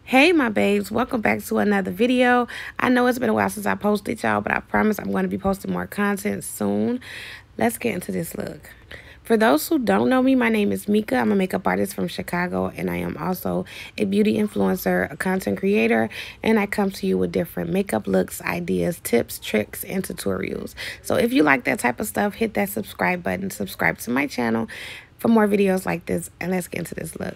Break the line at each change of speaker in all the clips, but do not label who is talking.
Hey my babes, welcome back to another video. I know it's been a while since I posted y'all, but I promise I'm going to be posting more content soon. Let's get into this look. For those who don't know me, my name is Mika. I'm a makeup artist from Chicago, and I am also a beauty influencer, a content creator, and I come to you with different makeup looks, ideas, tips, tricks, and tutorials. So if you like that type of stuff, hit that subscribe button, subscribe to my channel for more videos like this, and let's get into this look.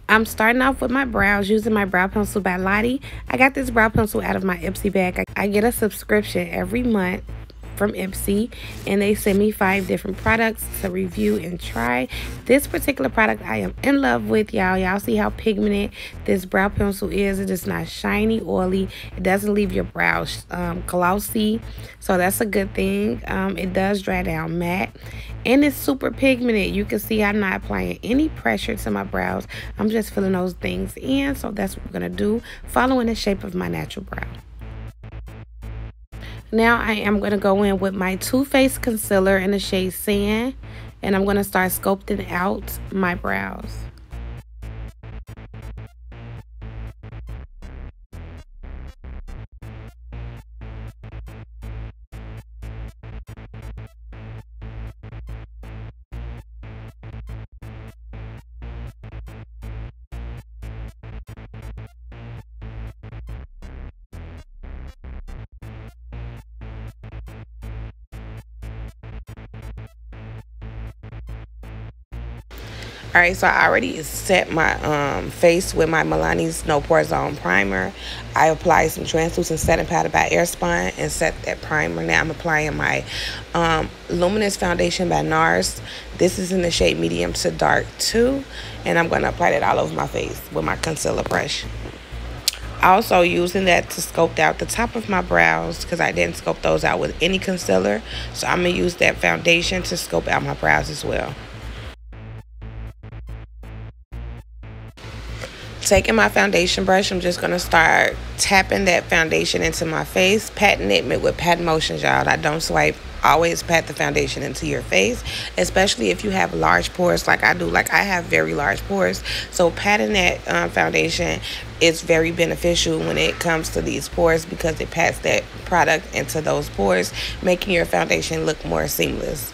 I'm starting off with my brows using my brow pencil by Lottie. I got this brow pencil out of my Ipsy bag. I get a subscription every month from Ipsy, and they send me 5 different products to review and try. This particular product I am in love with, y'all. Y'all see how pigmented this brow pencil is. It is not shiny, oily. It doesn't leave your brows glossy, so that's a good thing. It does dry down matte, and it's super pigmented. You can see I'm not applying any pressure to my brows. I'm just filling those things in, so that's what we're gonna do, following the shape of my natural brow. Now I am going to go in with my Too Faced concealer in the shade Sand, and I'm going to start sculpting out my brows. Alright, so I already set my face with my Milani's No Pore Zone primer. I applied some translucent setting powder by Airspun and set that primer. Now I'm applying my Luminous foundation by NARS. This is in the shade medium to dark too, and I'm going to apply that all over my face with my concealer brush. Also using that to sculpt out the top of my brows, because I didn't sculpt those out with any concealer, so I'm going to use that foundation to sculpt out my brows as well. Taking my foundation brush, I'm just going to start tapping that foundation into my face, patting it with pat motions, y'all. I don't swipe. Always pat the foundation into your face, especially if you have large pores like I do. Like, I have very large pores, so patting that foundation is very beneficial when it comes to these pores, because it pats that product into those pores, making your foundation look more seamless.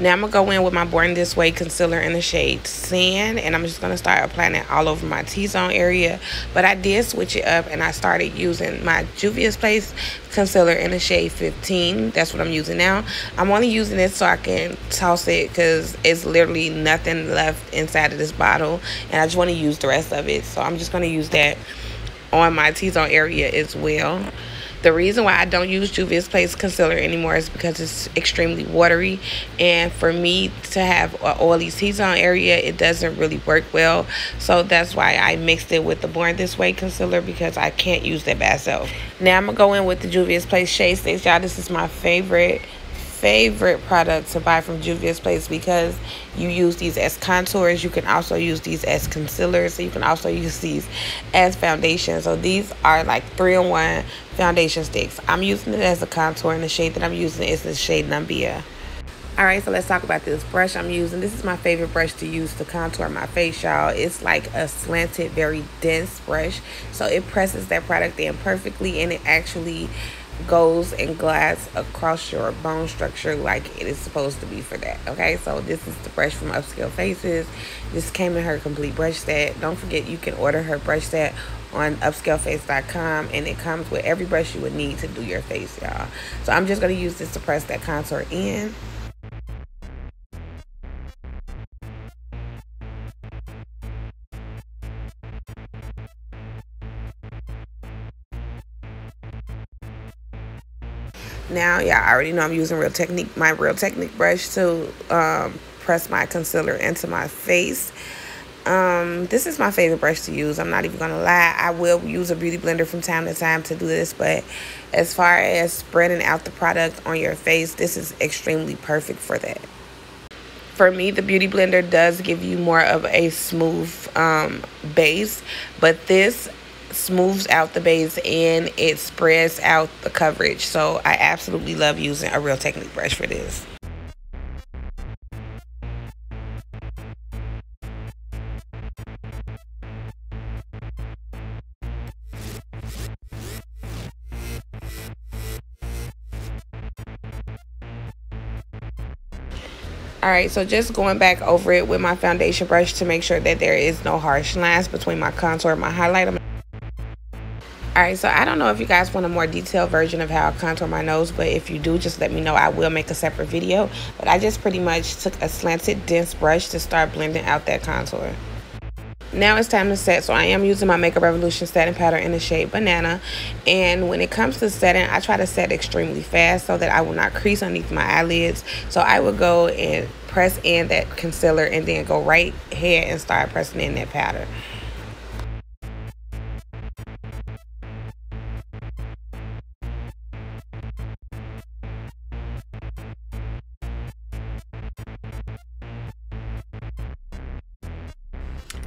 Now I'm going to go in with my Born This Way concealer in the shade Sand, and I'm just going to start applying it all over my T-zone area. But I did switch it up, and I started using my Juvia's Place concealer in the shade 15. That's what I'm using now. I'm only using it so I can toss it, because it's literally nothing left inside of this bottle, and I just want to use the rest of it. So I'm just going to use that on my T-zone area as well. The reason why I don't use Juvia's Place concealer anymore is because it's extremely watery, and for me to have an oily T-zone area, it doesn't really work well. So that's why I mixed it with the Born This Way concealer, because I can't use that by itself. Now I'm gonna go in with the Juvia's Place Shade Sticks, y'all. This is my favorite product to buy from Juvia's Place, because you use these as contours. You can also use these as concealers, so you can also use these as foundation. So these are like 3-in-1 foundation sticks. I'm using it as a contour, and the shade that I'm using is the shade Numbia. Alright, so let's talk about this brush I'm using. This is my favorite brush to use to contour my face, y'all. It's like a slanted, very dense brush, so it presses that product in perfectly, and it actually goes and glides across your bone structure like it is supposed to be for that. Okay, so this is the brush from Upscale Faces. This came in her complete brush set. Don't forget, you can order her brush set on upscaleface.com, and it comes with every brush you would need to do your face, y'all. So I'm just going to use this to press that contour in. Now, yeah, I already know I'm using my Real Technique brush to press my concealer into my face. This is my favorite brush to use. I'm not even gonna lie. I will use a beauty blender from time to time to do this, but as far as spreading out the product on your face, this is extremely perfect for that. For me, the Beauty Blender does give you more of a smooth base, but this smooths out the base and it spreads out the coverage. So I absolutely love using a Real Technique brush for this. Alright, so just going back over it with my foundation brush to make sure that there is no harsh lines between my contour and my highlight. Alright, so I don't know if you guys want a more detailed version of how I contour my nose, but if you do, just let me know. I will make a separate video. But I just pretty much took a slanted, dense brush to start blending out that contour. Now it's time to set, so I am using my Makeup Revolution setting powder in the shade Banana. And when it comes to setting, I try to set extremely fast so that I will not crease underneath my eyelids. So I will go and press in that concealer and then go right ahead and start pressing in that powder.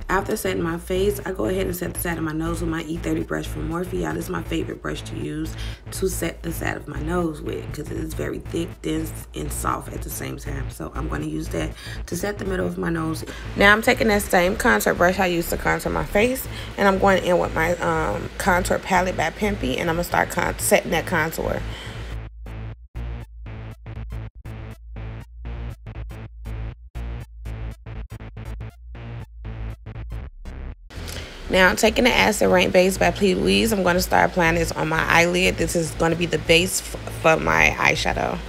After setting my face, I go ahead and set the side of my nose with my E30 brush from Morphe. Y'all, this is my favorite brush to use to set the side of my nose with because it is very thick, dense, and soft at the same time. So I'm going to use that to set the middle of my nose. Now I'm taking that same contour brush I used to contour my face, and I'm going in with my contour palette by Pimpy, and I'm going to start setting that contour. Now, taking the Acid Rain base by P. Louise, I'm going to start applying this on my eyelid. This is going to be the base for my eyeshadow.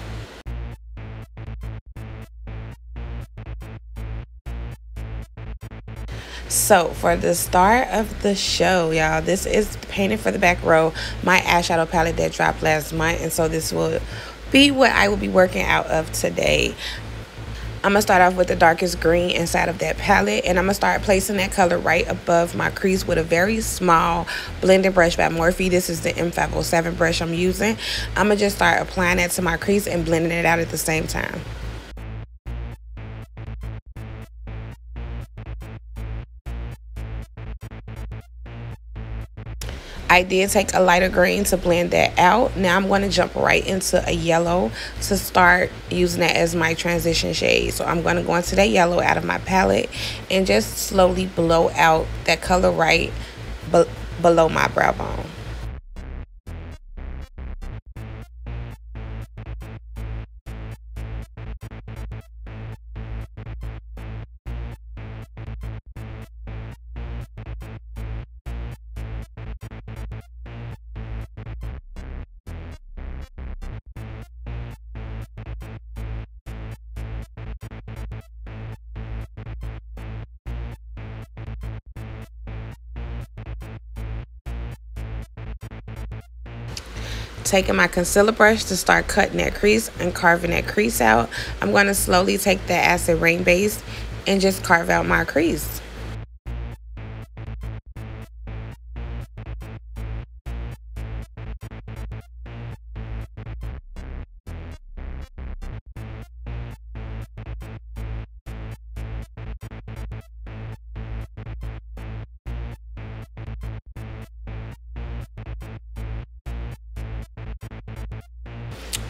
So, for the start of the show, y'all, this is Painted for the Back Row, my eyeshadow palette that dropped last month. And so this will be what I will be working out of today. I'm going to start off with the darkest green inside of that palette, and I'm going to start placing that color right above my crease with a very small blending brush by Morphe. This is the M507 brush I'm using. I'm going to just start applying that to my crease and blending it out at the same time. I did take a lighter green to blend that out. Now I'm going to jump right into a yellow to start using that as my transition shade. So I'm going to go into that yellow out of my palette and just slowly blow out that color right below my brow bone. Taking my concealer brush to start cutting that crease and carving that crease out. I'm going to slowly take the Acid Rain base and just carve out my crease.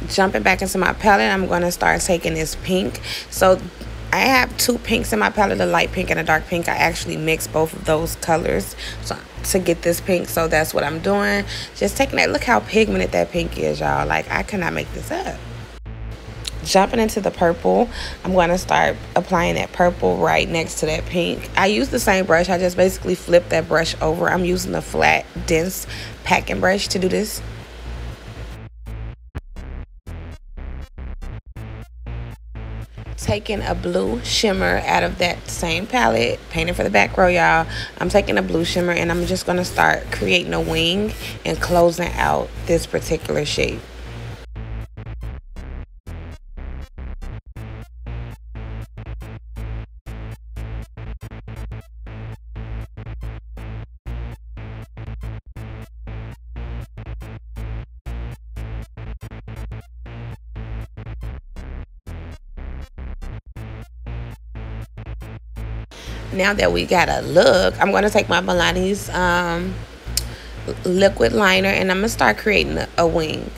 Jumping back into my palette, I'm going to start taking this pink. So I have two pinks in my palette, a light pink and a dark pink. I actually mix both of those colors to get this pink. So that's what I'm doing. Just taking that. Look how pigmented that pink is, y'all. Like, I cannot make this up. Jumping into the purple, I'm going to start applying that purple right next to that pink. I use the same brush. I just basically flip that brush over. I'm using a flat, dense packing brush to do this. Taking a blue shimmer out of that same palette, Painted for the Back Row, y'all. I'm taking a blue shimmer and I'm just going to start creating a wing and closing out this particular shape. Now that we got a look, I'm going to take my Milani's liquid liner, and I'm going to start creating a wing.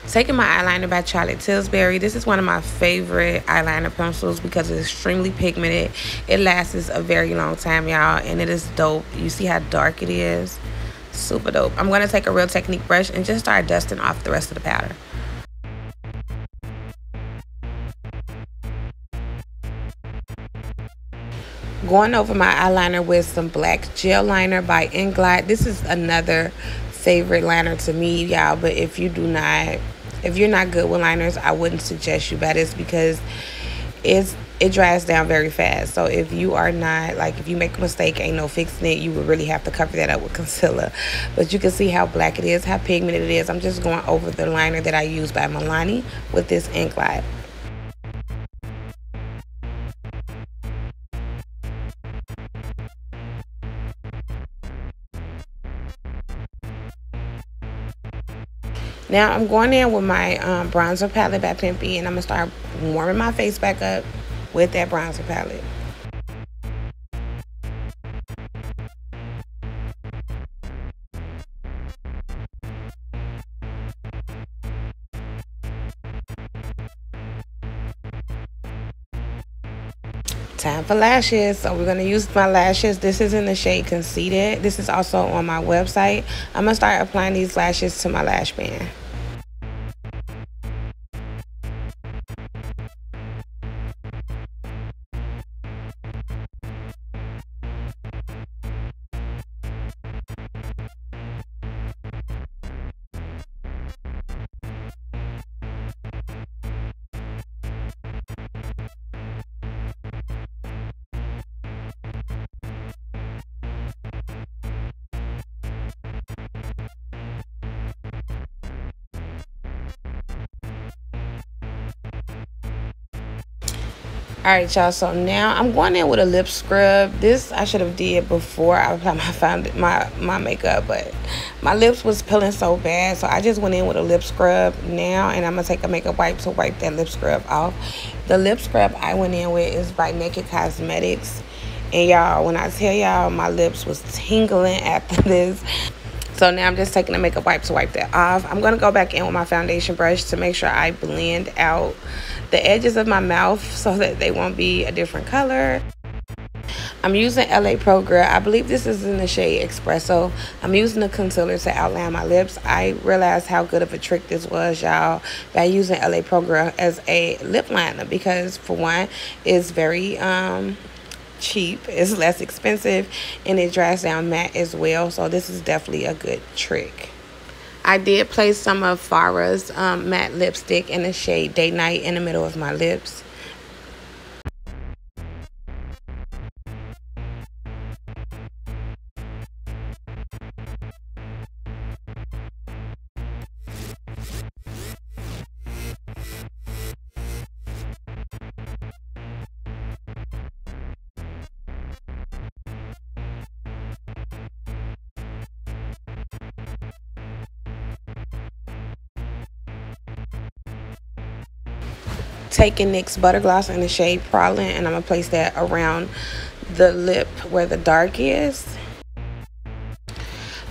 Taking my eyeliner by Charlotte Tilbury. This is one of my favorite eyeliner pencils because it's extremely pigmented. It lasts a very long time, y'all, and it is dope. You see how dark it is? Super dope. I'm going to take a Real Technique brush and just start dusting off the rest of the powder. Going over my eyeliner with some black gel liner by Inglot. This is another favorite liner to me, y'all, but if you're not good with liners, I wouldn't suggest you buy this because it dries down very fast. So if you are not, like, if you make a mistake, ain't no fixing it, you would really have to cover that up with concealer. But you can see how black it is, how pigmented it is. I'm just going over the liner that I use by Milani with this Inglot. Now I'm going in with my bronzer palette by Pimpy, and I'm going to start warming my face back up with that bronzer palette. Time for lashes. So we're going to use my lashes. This is in the shade Conceited. This is also on my website. I'm going to start applying these lashes to my lash band. Alright, y'all, so now I'm going in with a lip scrub. This I should have did before I applied my makeup, but my lips was peeling so bad, so I just went in with a lip scrub now, and I'm going to take a makeup wipe to wipe that lip scrub off. The lip scrub I went in with is by Naked Cosmetics, and y'all, when I tell y'all my lips was tingling after this. So now I'm just taking a makeup wipe to wipe that off. I'm going to go back in with my foundation brush to make sure I blend out the edges of my mouth so that they won't be a different color. I'm using LA Pro Girl. I believe this is in the shade Espresso. I'm using the concealer to outline my lips. I realized how good of a trick this was, y'all, by using LA Pro Girl as a lip liner because, for one, it's very cheap, it's less expensive, and it dries down matte as well. So this is definitely a good trick. I did place some of Farah's matte lipstick in the shade Day Night in the middle of my lips. Taking NYX Butter Gloss in the shade Prowling, and I'm going to place that around the lip where the dark is.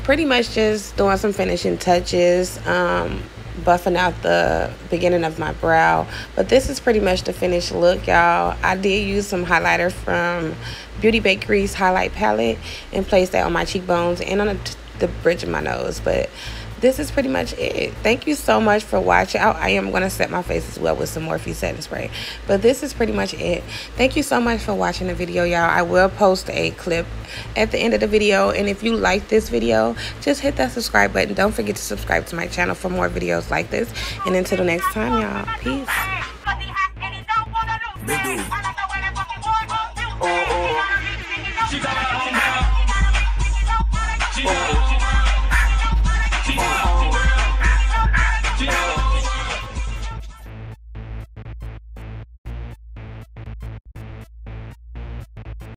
Pretty much just doing some finishing touches, buffing out the beginning of my brow. But this is pretty much the finished look, y'all. I did use some highlighter from Beauty Bakery's highlight palette and place that on my cheekbones and on the bridge of my nose. But this is pretty much it. Thank you so much for watching. I am going to set my face as well with some Morphe setting spray, but this is pretty much it. Thank you so much for watching the video, y'all. I will post a clip at the end of the video, and if you like this video, just hit that subscribe button. Don't forget to subscribe to my channel for more videos like this, and until the next time, y'all, peace.